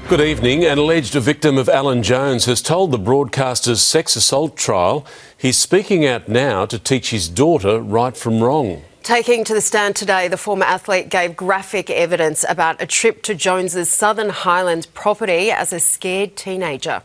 Good evening. An alleged victim of Alan Jones has told the broadcaster's sex assault trial he's speaking out now to teach his daughter right from wrong. Taking to the stand today, the former athlete gave graphic evidence about a trip to Jones's Southern Highlands property as a scared teenager.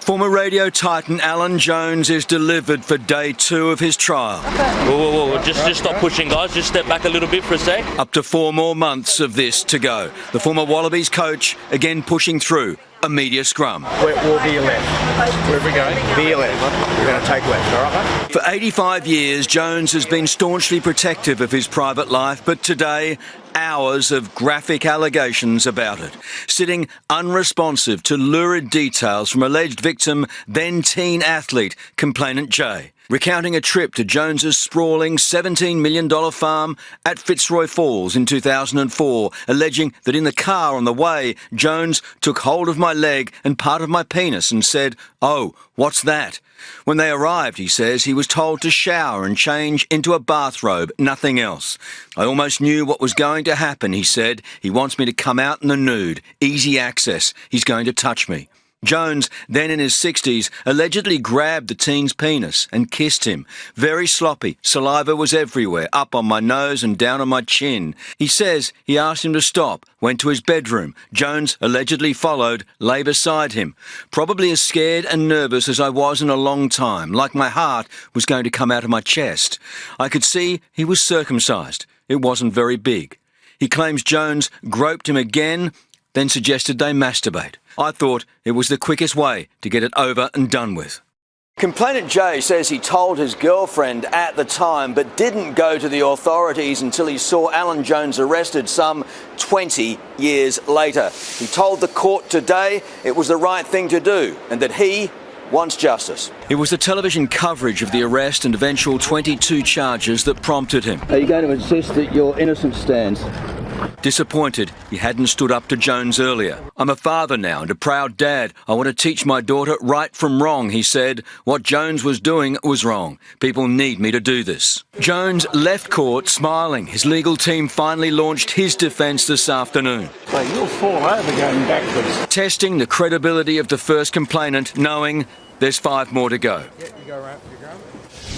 Former radio titan Alan Jones is delivered for day 2 of his trial. Whoa. Just stop pushing, guys. Just step back a little bit for a sec. Up to 4 more months of this to go. The former Wallabies coach again pushing through a media scrum. We'll be your left. Where are we going? Be your left. We're going to take left, all right, mate? For 85 years, Jones has been staunchly protective of his private life, but today, hours of graphic allegations about it. Sitting unresponsive to lurid details from alleged victim, then teen athlete, complainant Jay. Recounting a trip to Jones's sprawling $17 million farm at Fitzroy Falls in 2004, alleging that in the car on the way, Jones took hold of my leg and part of my penis and said, "Oh, what's that?" When they arrived, he says, he was told to shower and change into a bathrobe, nothing else. "I almost knew what was going to happen," he said. "He wants me to come out in the nude, easy access. He's going to touch me." Jones, then in his 60s, allegedly grabbed the teen's penis and kissed him. Very sloppy. Saliva was everywhere, up on my nose and down on my chin. He says he asked him to stop, went to his bedroom. Jones allegedly followed, lay beside him. Probably as scared and nervous as I was in a long time, like my heart was going to come out of my chest. I could see he was circumcised. It wasn't very big. He claims Jones groped him again, then suggested they masturbate. I thought it was the quickest way to get it over and done with. Complainant Jay says he told his girlfriend at the time, but didn't go to the authorities until he saw Alan Jones arrested some 20 years later. He told the court today it was the right thing to do and that he wants justice. It was the television coverage of the arrest and eventual 22 charges that prompted him. Are you going to insist that your innocence stands? Disappointed he hadn't stood up to Jones earlier. "I'm a father now and a proud dad. I want to teach my daughter right from wrong," he said. "What Jones was doing was wrong. People need me to do this." Jones left court smiling. His legal team finally launched his defence this afternoon. Well, you'll fall over going backwards. Testing the credibility of the first complainant, knowing there's 5 more to go. Yeah, you go right.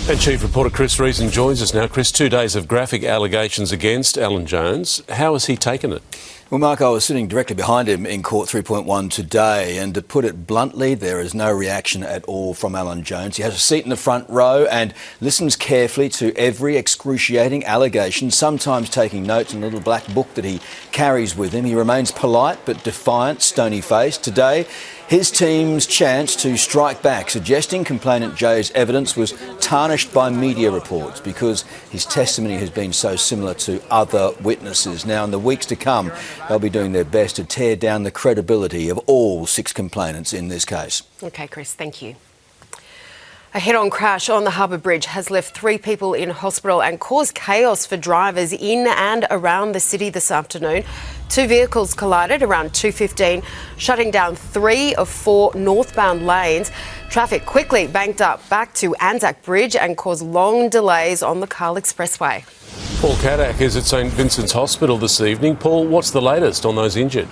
And Chief Reporter Chris Reason joins us now. Chris, 2 days of graphic allegations against Alan Jones. How has he taken it? Well, Mark, I was sitting directly behind him in Court 3.1 today, and to put it bluntly, there is no reaction at all from Alan Jones. He has a seat in the front row and listens carefully to every excruciating allegation, sometimes taking notes in a little black book that he carries with him. He remains polite but defiant, stony-faced. Today, his team's chance to strike back, suggesting complainant Jay's evidence was tarnished by media reports because his testimony has been so similar to other witnesses. Now, in the weeks to come, they'll be doing their best to tear down the credibility of all 6 complainants in this case. OK, Chris, thank you. A head-on crash on the Harbour Bridge has left 3 people in hospital and caused chaos for drivers in and around the city this afternoon. 2 vehicles collided around 2:15, shutting down 3 of 4 northbound lanes. Traffic quickly banked up back to Anzac Bridge and caused long delays on the Carl Expressway. Paul Caddack is at St Vincent's Hospital this evening. Paul, what's the latest on those injured?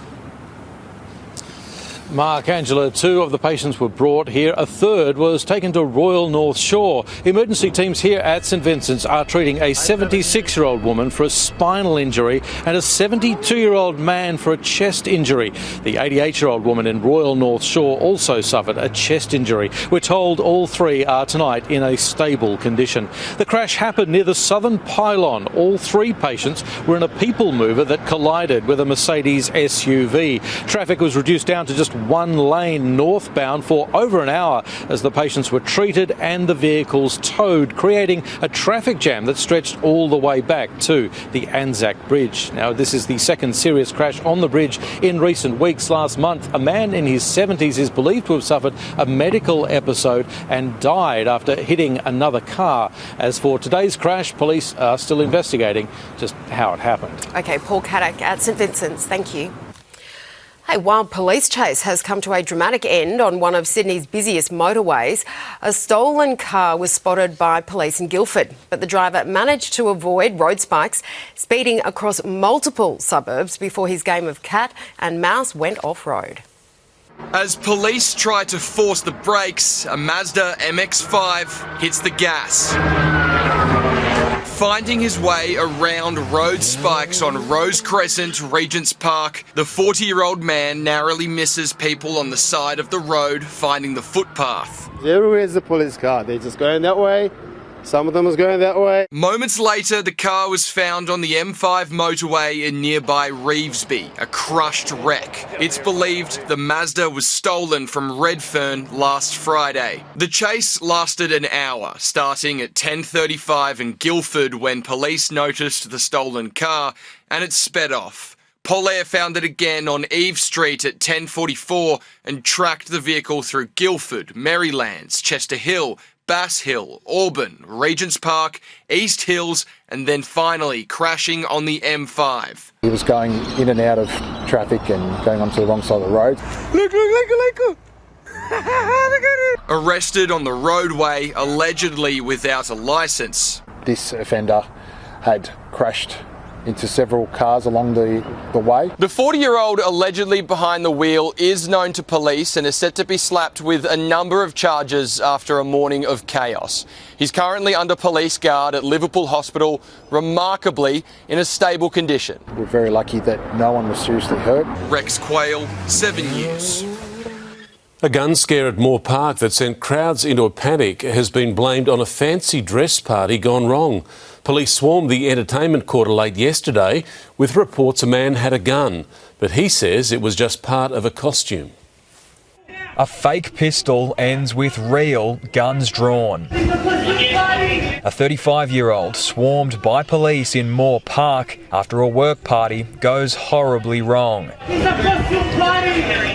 Mark, Angela, 2 of the patients were brought here. A third was taken to Royal North Shore. Emergency teams here at St Vincent's are treating a 76-year-old woman for a spinal injury and a 72-year-old man for a chest injury. The 88-year-old woman in Royal North Shore also suffered a chest injury. We're told all 3 are tonight in a stable condition. The crash happened near the southern pylon. All 3 patients were in a people mover that collided with a Mercedes SUV. Traffic was reduced down to just 1 lane northbound for over an hour as the patients were treated and the vehicles towed, creating a traffic jam that stretched all the way back to the Anzac Bridge. Now, this is the second serious crash on the bridge in recent weeks. Last month, a man in his 70s is believed to have suffered a medical episode and died after hitting another car. As for today's crash, police are still investigating just how it happened. OK, Paul Caddack at St Vincent's, thank you. A wild police chase has come to a dramatic end on one of Sydney's busiest motorways. A stolen car was spotted by police in Guildford, but the driver managed to avoid road spikes, speeding across multiple suburbs before his game of cat and mouse went off-road. As police try to force the brakes, a Mazda MX-5 hits the gas. Finding his way around road spikes on Rose Crescent, Regent's Park, the 40-year-old man narrowly misses people on the side of the road, finding the footpath. Everywhere is a police car. They're just going that way. Some of them was going that way. Moments later, the car was found on the M5 motorway in nearby Revesby, a crushed wreck. It's believed the Mazda was stolen from Redfern last Friday. The chase lasted an hour, starting at 10:35 in Guildford when police noticed the stolen car, and it sped off. Polair found it again on Eve Street at 10:44 and tracked the vehicle through Guildford, Merrylands, Chester Hill, Bass Hill, Auburn, Regent's Park, East Hills, and then finally crashing on the M5. He was going in and out of traffic and going onto the wrong side of the road. Look. Arrested on the roadway, allegedly without a licence. This offender had crashed into several cars along the way. The 40-year-old allegedly behind the wheel is known to police and is set to be slapped with a number of charges after a morning of chaos. He's currently under police guard at Liverpool Hospital, remarkably in a stable condition. We're very lucky that no one was seriously hurt. Rex Quayle, 7 News. A gun scare at Moore Park that sent crowds into a panic has been blamed on a fancy dress party gone wrong. Police swarmed the entertainment quarter late yesterday with reports a man had a gun, but he says it was just part of a costume. A fake pistol ends with real guns drawn. A 35-year-old swarmed by police in Moore Park after a work party goes horribly wrong.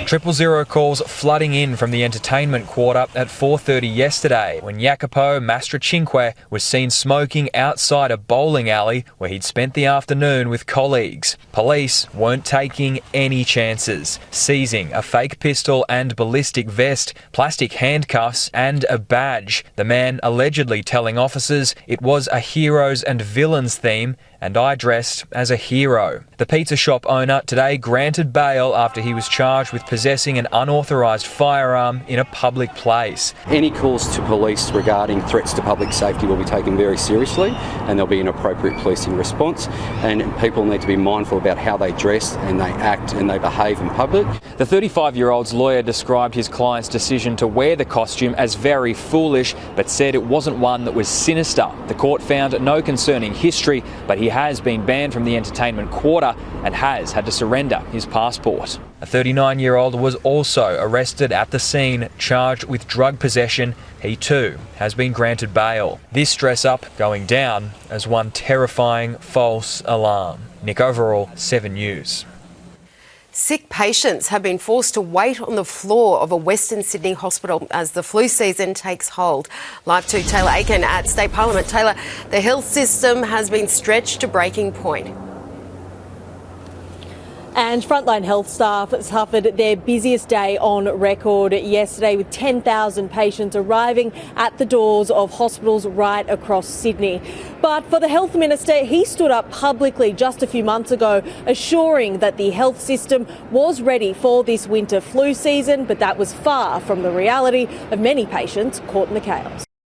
000 calls flooding in from the entertainment quarter at 4:30 yesterday when Jacopo Mastracinque was seen smoking outside a bowling alley where he'd spent the afternoon with colleagues. Police weren't taking any chances, seizing a fake pistol and ballistic vest, plastic handcuffs and a badge. The man allegedly telling officers it was a heroes and villains theme and I dressed as a hero. The pizza shop owner today granted bail after he was charged with possessing an unauthorised firearm in a public place. Any calls to police regarding threats to public safety will be taken very seriously and there'll be an appropriate policing response, and people need to be mindful about how they dress and they act and they behave in public. The 35-year-old's lawyer described his client's decision to wear the costume as very foolish, but said it wasn't one that was sinister. The court found no concerning history, but he has been banned from the entertainment quarter and has had to surrender his passport. A 39-year-old was also arrested at the scene, charged with drug possession. He too has been granted bail. This dress-up going down as one terrifying false alarm. Nick Overall, 7 News. Sick patients have been forced to wait on the floor of a Western Sydney hospital as the flu season takes hold. Live to Taylor Aiken at State Parliament. Taylor, the health system has been stretched to breaking point. And frontline health staff suffered their busiest day on record yesterday, with 10,000 patients arriving at the doors of hospitals right across Sydney. But for the health minister, he stood up publicly just a few months ago, assuring that the health system was ready for this winter flu season, but that was far from the reality of many patients caught in the chaos.